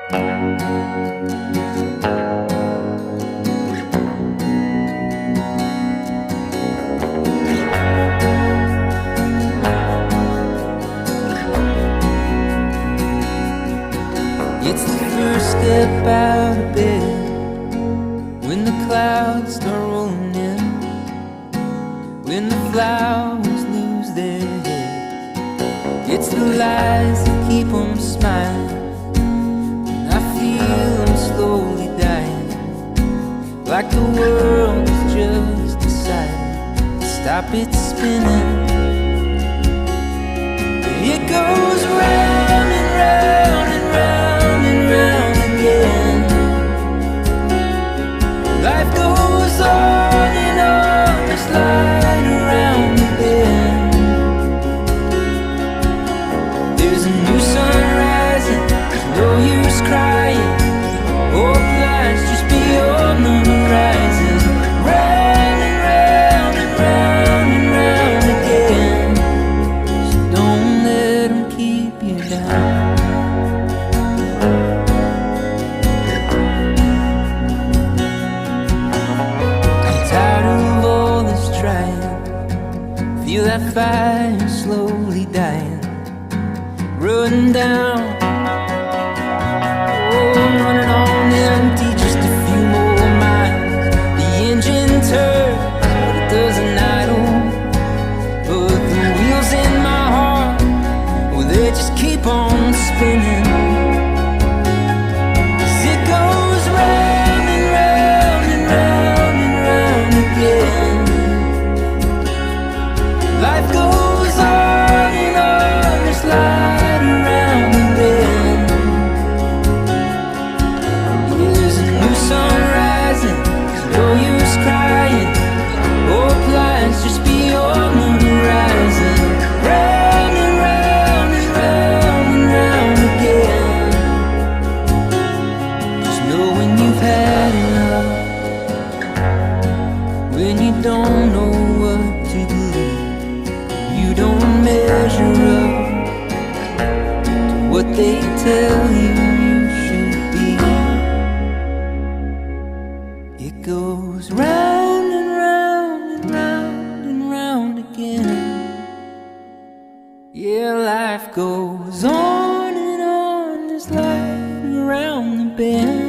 It's the first step out of bed when the clouds start rolling in, when the flowers lose their heads. It's the lies that keep them smiling, and I feel them slowly dying, like the world has just decided to stop its spinning. It goes round and round and round and round again. Life goes on and on, just slide around the bend. There's a new sun rising, there's no use crying. Hope lies just beyond the horizon. Round and round and round and round again. So don't let them keep you down. Feel that fire slowly dying, running down. Oh, running on empty, just a few more miles. The engine turns, but it doesn't idle. But the wheels in my heart, well, they just keep on spinning. 'Cause it goes round and round and round and round again. Life goes on and on, just slide around the bend. There's a new sun rising, there's no use crying. Hope lies just beyond the horizon. Round and round and round and round again. Just know when you've had enough, when you don't know what to believe, you don't measure up to what they tell you you should be. It goes round and round and round and round again. Yeah, life goes on and on, just like around the bend.